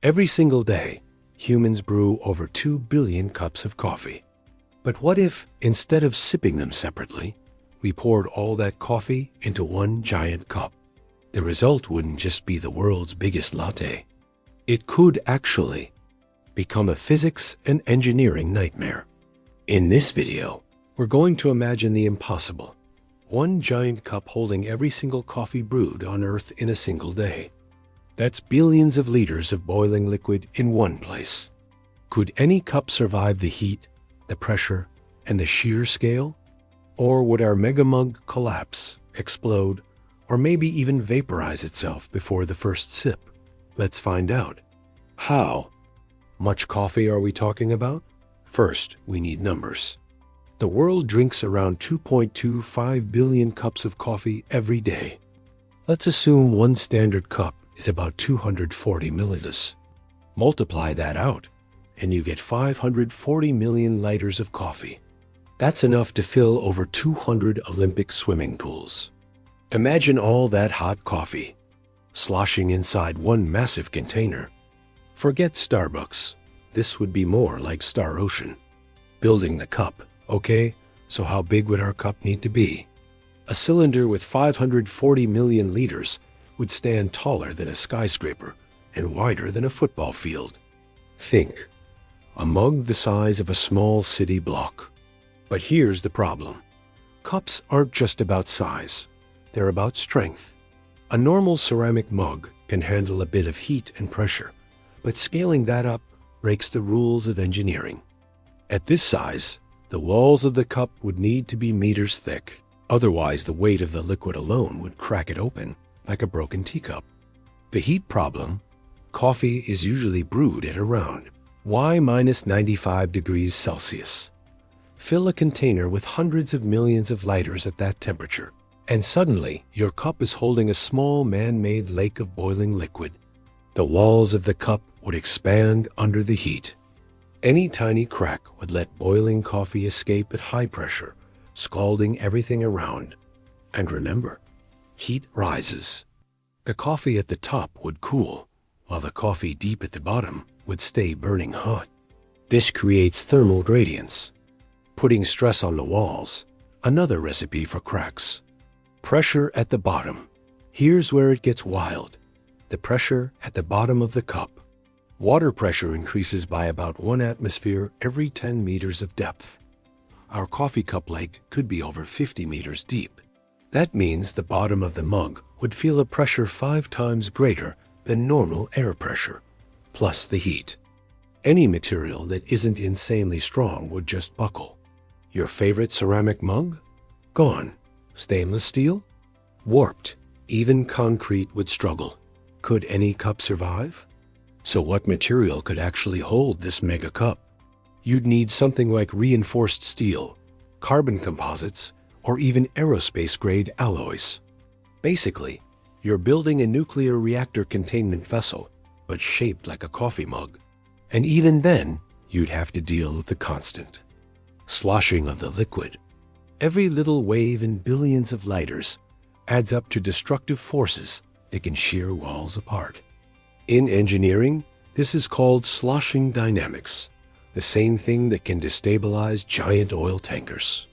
Every single day, humans brew over 2 billion cups of coffee. But what if, instead of sipping them separately, we poured all that coffee into one giant cup? The result wouldn't just be the world's biggest latte. It could actually become a physics and engineering nightmare. In this video, we're going to imagine the impossible. One giant cup holding every single coffee brewed on Earth in a single day. That's billions of liters of boiling liquid in one place. Could any cup survive the heat, the pressure, and the sheer scale? Or would our mega mug collapse, explode, or maybe even vaporize itself before the first sip? Let's find out. How much coffee are we talking about? First, we need numbers. The world drinks around 2.25 billion cups of coffee every day. Let's assume one standard cup is about 240 milliliters. Multiply that out, and you get 540 million liters of coffee. That's enough to fill over 200 Olympic swimming pools. Imagine all that hot coffee sloshing inside one massive container. Forget Starbucks. This would be more like Star Ocean. Building the cup. Okay, so how big would our cup need to be? A cylinder with 540 million liters would stand taller than a skyscraper and wider than a football field. Think, a mug the size of a small city block. But here's the problem. Cups aren't just about size. They're about strength. A normal ceramic mug can handle a bit of heat and pressure, but scaling that up breaks the rules of engineering. At this size, the walls of the cup would need to be meters thick. Otherwise, the weight of the liquid alone would crack it open like a broken teacup. The heat problem: coffee is usually brewed at around -95 degrees Celsius. Fill a container with hundreds of millions of liters at that temperature, and suddenly your cup is holding a small man-made lake of boiling liquid. The walls of the cup would expand under the heat. Any tiny crack would let boiling coffee escape at high pressure, scalding everything around. And remember, heat rises. The coffee at the top would cool, while the coffee deep at the bottom would stay burning hot. This creates thermal gradients, putting stress on the walls, another recipe for cracks. Pressure at the bottom. Here's where it gets wild. The pressure at the bottom of the cup. Water pressure increases by about 1 atmosphere every 10 meters of depth. Our coffee cup lake could be over 50 meters deep. That means the bottom of the mug would feel a pressure 5 times greater than normal air pressure, plus the heat. Any material that isn't insanely strong would just buckle. Your favorite ceramic mug? Gone. Stainless steel? Warped. Even concrete would struggle. Could any cup survive? So what material could actually hold this mega cup? You'd need something like reinforced steel, carbon composites, or even aerospace-grade alloys. Basically, you're building a nuclear reactor containment vessel, but shaped like a coffee mug. And even then, you'd have to deal with the constant sloshing of the liquid. Every little wave in billions of liters adds up to destructive forces that can shear walls apart. In engineering, this is called sloshing dynamics, the same thing that can destabilize giant oil tankers.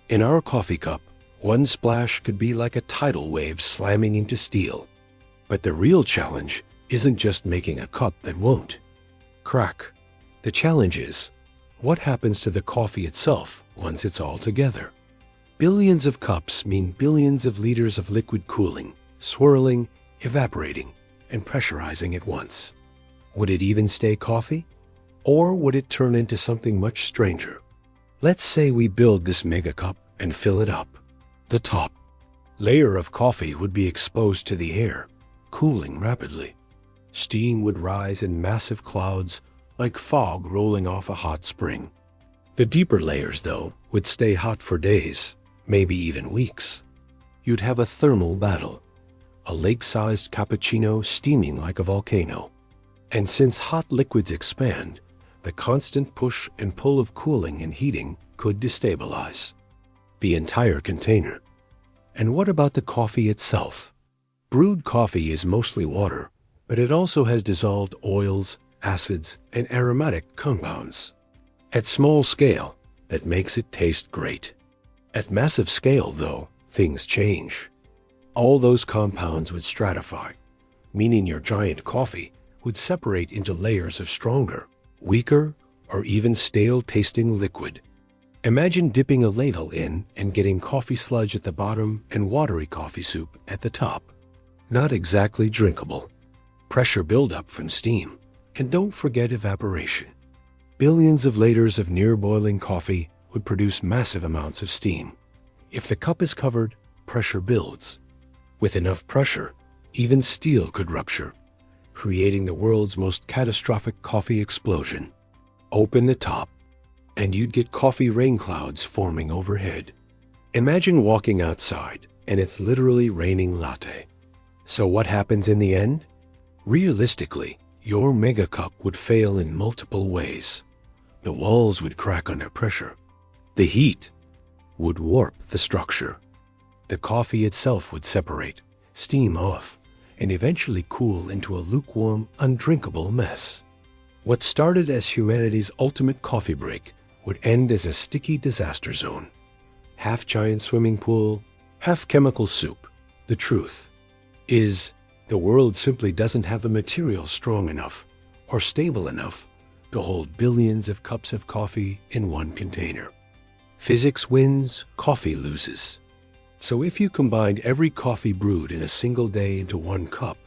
In our coffee cup, one splash could be like a tidal wave slamming into steel. But the real challenge isn't just making a cup that won't crack. The challenge is, what happens to the coffee itself once it's all together? Billions of cups mean billions of liters of liquid cooling, swirling, evaporating, and pressurizing at once. Would it even stay coffee? Or would it turn into something much stranger? Let's say we build this mega cup and fill it up. The top layer of coffee would be exposed to the air, cooling rapidly. Steam would rise in massive clouds like fog rolling off a hot spring. The deeper layers, though, would stay hot for days, maybe even weeks. You'd have a thermal battle, a lake-sized cappuccino steaming like a volcano. And since hot liquids expand, the constant push and pull of cooling and heating could destabilize the entire container. And what about the coffee itself? Brewed coffee is mostly water, but it also has dissolved oils, acids, and aromatic compounds. At small scale, that makes it taste great. At massive scale, though, things change. All those compounds would stratify, meaning your giant coffee would separate into layers of stronger, weaker, or even stale-tasting liquid. Imagine dipping a ladle in and getting coffee sludge at the bottom and watery coffee soup at the top. Not exactly drinkable. Pressure buildup from steam, and don't forget evaporation. Billions of liters of near-boiling coffee would produce massive amounts of steam. If the cup is covered, pressure builds. With enough pressure, even steel could rupture, creating the world's most catastrophic coffee explosion. Open the top, and you'd get coffee rain clouds forming overhead. Imagine walking outside, and it's literally raining latte. So what happens in the end? Realistically, your mega cup would fail in multiple ways. The walls would crack under pressure. The heat would warp the structure. The coffee itself would separate, steam off, and eventually cool into a lukewarm, undrinkable mess. What started as humanity's ultimate coffee break would end as a sticky disaster zone. Half giant swimming pool, half chemical soup. The truth is, the world simply doesn't have the material strong enough or stable enough to hold billions of cups of coffee in one container. Physics wins, coffee loses. So if you combined every coffee brewed in a single day into one cup,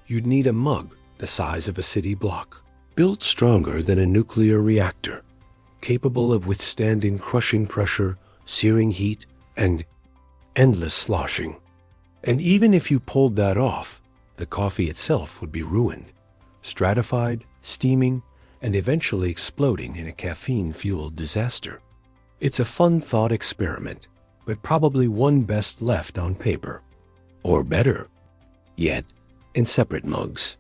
you'd need a mug the size of a city block, built stronger than a nuclear reactor, capable of withstanding crushing pressure, searing heat, and endless sloshing. And even if you pulled that off, the coffee itself would be ruined, stratified, steaming, and eventually exploding in a caffeine-fueled disaster. It's a fun thought experiment, but probably one best left on paper. Or better yet, in separate mugs.